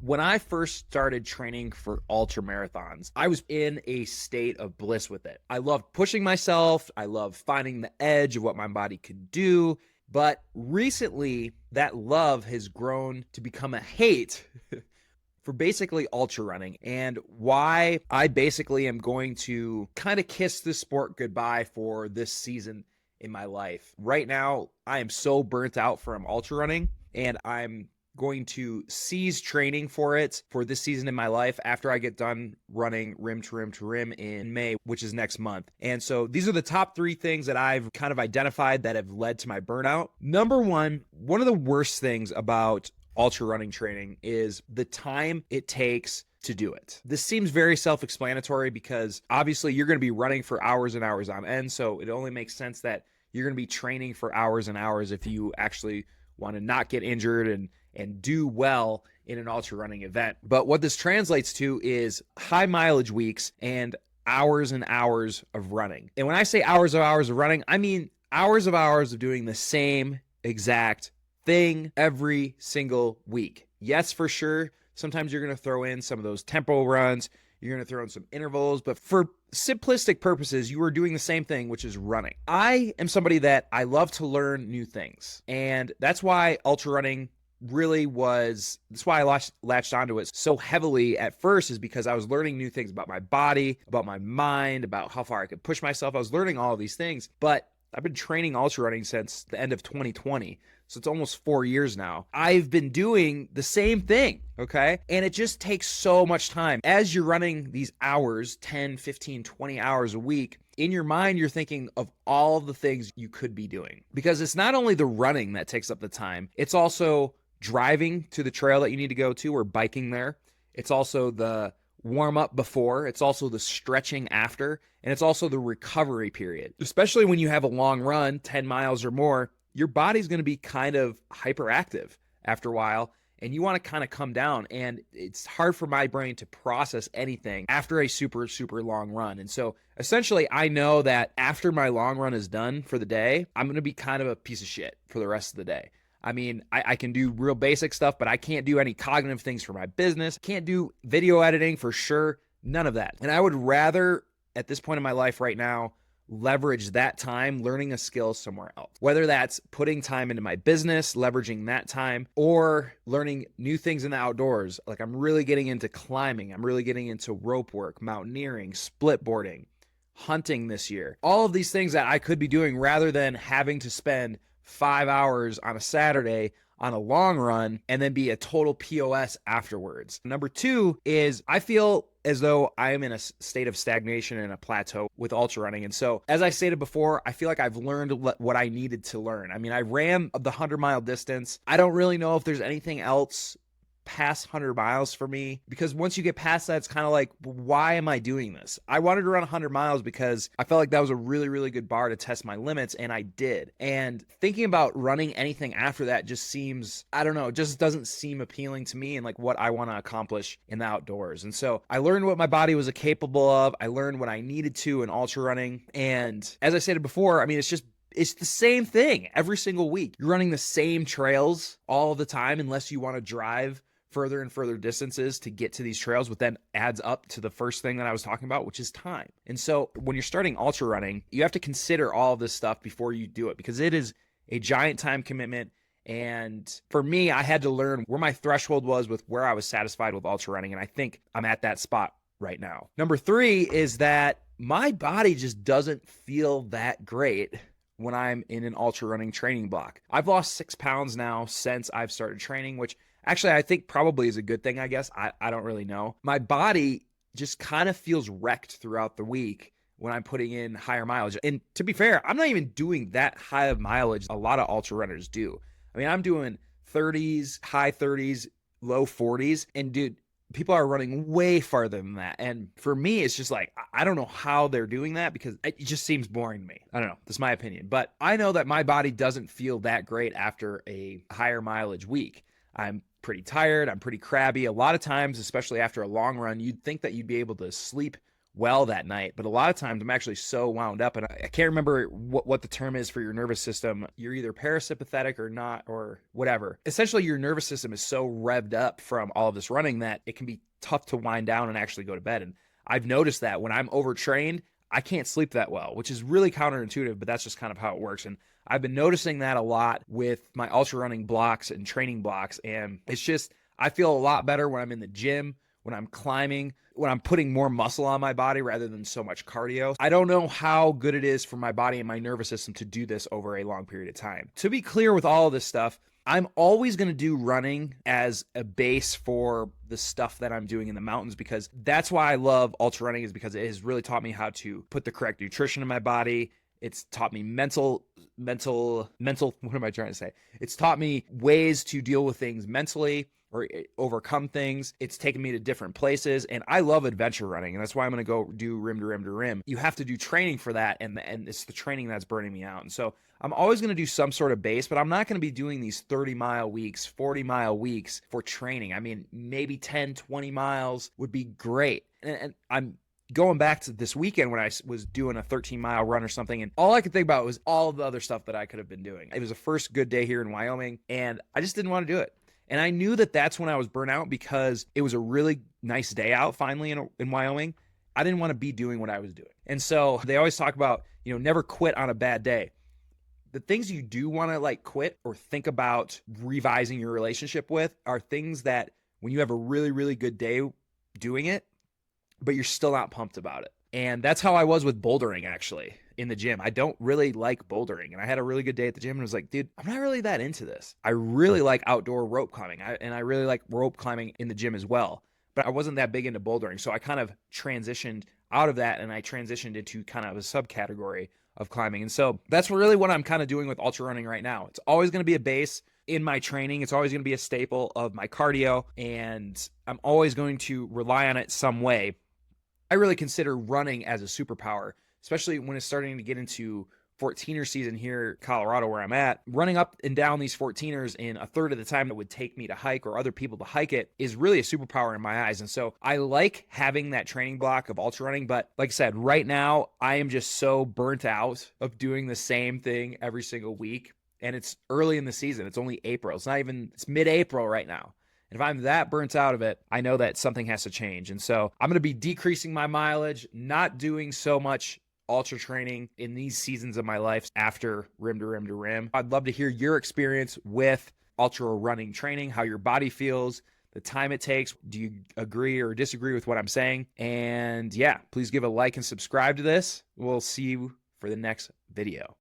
When I first started training for ultra marathons, I was in a state of bliss with it. I loved pushing myself. I loved finding the edge of what my body could do. But recently, that love has grown to become a hate for basically ultra running, and why I basically am going to kind of kiss this sport goodbye for this season in my life. Right now, I am so burnt out from ultra running, and I'm going to cease training for it for this season in my life after I get done running rim to rim to rim in May, which is next month. And so these are the top 3 things that I've kind of identified that have led to my burnout. Number one of the worst things about ultra running training is the time it takes to do it. This seems very self-explanatory because obviously you're going to be running for hours and hours on end. So it only makes sense that you're going to be training for hours and hours if you actually want to not get injured and do well in an ultra running event. But what this translates to is high mileage weeks and hours of running. And when I say hours of running, I mean hours of doing the same exact thing every single week. Yes, for sure. Sometimes you're going to throw in some of those tempo runs. You're going to throw in some intervals, but for simplistic purposes, you are doing the same thing, which is running. I am somebody that I love to learn new things. And that's why ultra running that's why I latched onto it so heavily at first, is because I was learning new things about my body, about my mind, about how far I could push myself. I was learning all of these things, but I've been training ultra running since the end of 2020. So it's almost 4 years now. I've been doing the same thing, okay? And it just takes so much time. As you're running these hours, 10, 15, 20 hours a week, in your mind, you're thinking of all of the things you could be doing. Because it's not only the running that takes up the time, it's also driving to the trail that you need to go to or biking there. It's also the warm up before, it's also the stretching after, and it's also the recovery period. Especially when you have a long run, 10 miles or more, your body's going to be kind of hyperactive after a while, and you want to kind of come down, and it's hard for my brain to process anything after a super long run. And so essentially I know that after my long run is done for the day, I'm going to be kind of a piece of shit for the rest of the day. I mean, I can do real basic stuff, but I can't do any cognitive things for my business. Can't do video editing for sure. None of that. And I would rather, at this point in my life right now, leverage that time learning a skill somewhere else. Whether that's putting time into my business, leveraging that time, or learning new things in the outdoors. Like I'm really getting into climbing. I'm really getting into rope work, mountaineering, split boarding, hunting this year. All of these things that I could be doing rather than having to spend 5 hours on a Saturday on a long run and then be a total POS afterwards. Number 2 is I feel as though I am in a state of stagnation and a plateau with ultra running. And so, as I stated before, I feel like I've learned what I needed to learn. I mean, I ran the 100-mile distance. I don't really know if there's anything else past 100 miles for me, because once you get past that, it's kind of like, why am I doing this? I wanted to run 100 miles because I felt like that was a really good bar to test my limits, and I did. And thinking about running anything after that just seems, I don't know, it just doesn't seem appealing to me and like what I want to accomplish in the outdoors. And so I learned what my body was capable of. I learned what I needed to in ultra running. And as I stated before, I mean, it's the same thing every single week. You're running the same trails all the time unless you want to drive further and further distances to get to these trails, but then adds up to the first thing that I was talking about, which is time. And so when you're starting ultra running, you have to consider all of this stuff before you do it, because it is a giant time commitment. And for me, I had to learn where my threshold was with where I was satisfied with ultra running. And I think I'm at that spot right now. Number 3 is that my body just doesn't feel that great when I'm in an ultra running training block. I've lost 6 pounds now since I've started training, which actually I think probably is a good thing, I guess. I don't really know. My body just kind of feels wrecked throughout the week when I'm putting in higher mileage. And to be fair, I'm not even doing that high of mileage a lot of ultra runners do. I mean, I'm doing 30s, high 30s, low 40s. And dude, people are running way farther than that. And for me, it's just like, I don't know how they're doing that, because it just seems boring to me. I don't know. That's my opinion. But I know that my body doesn't feel that great after a higher mileage week. I'm pretty tired. I'm pretty crabby. A lot of times, especially after a long run, you'd think that you'd be able to sleep well that night. But a lot of times I'm actually so wound up, and I can't remember what the term is for your nervous system. You're either parasympathetic or not, or whatever. Essentially, your nervous system is so revved up from all of this running that it can be tough to wind down and actually go to bed. And I've noticed that when I'm overtrained, I can't sleep that well, which is really counterintuitive, but that's just kind of how it works. And I've been noticing that a lot with my ultra running blocks and training blocks. And it's just, I feel a lot better when I'm in the gym, when I'm climbing, when I'm putting more muscle on my body rather than so much cardio. I don't know how good it is for my body and my nervous system to do this over a long period of time. To be clear with all of this stuff, I'm always going to do running as a base for the stuff that I'm doing in the mountains, because that's why I love ultra running, is because it has really taught me how to put the correct nutrition in my body. It's taught me mental, what am I trying to say? It's taught me ways to deal with things mentally or overcome things. It's taken me to different places, and I love adventure running, and that's why I'm going to go do rim to rim to rim. You have to do training for that, and it's the training that's burning me out. And so I'm always going to do some sort of base, but I'm not going to be doing these 30-mile weeks, 40-mile weeks for training. I mean, maybe 10, 20 miles would be great. And I'm going back to this weekend when I was doing a 13-mile run or something, and all I could think about was all the other stuff that I could have been doing. It was the first good day here in Wyoming, and I just didn't want to do it. And I knew that that's when I was burnt out, because it was a really nice day out finally in Wyoming. I didn't want to be doing what I was doing. And so they always talk about, never quit on a bad day. The things you do want to quit or think about revising your relationship with are things that when you have a really, really good day doing it, but you're still not pumped about it. And that's how I was with bouldering, actually, in the gym. I don't really like bouldering. And I had a really good day at the gym and was like, dude, I'm not really that into this. I really like outdoor rope climbing. And I really like rope climbing in the gym as well. But I wasn't that big into bouldering. So I kind of transitioned out of that, and I transitioned into kind of a subcategory of climbing. And so that's really what I'm kind of doing with ultra running right now. It's always going to be a base in my training. It's always going to be a staple of my cardio, and I'm always going to rely on it some way. I really consider running as a superpower, especially when it's starting to get into 14er season here in Colorado where I'm at. Running up and down these 14ers in a third of the time it would take me to hike or other people to hike it is really a superpower in my eyes. And so I like having that training block of ultra running, but like I said, right now I am just so burnt out of doing the same thing every single week. And it's early in the season. It's only April. It's mid-April right now. And if I'm that burnt out of it, I know that something has to change. And so I'm going to be decreasing my mileage, not doing so much ultra training in these seasons of my life after rim to rim to rim. I'd love to hear your experience with ultra running training, how your body feels, the time it takes. Do you agree or disagree with what I'm saying? And yeah, please give a like and subscribe to this. We'll see you for the next video.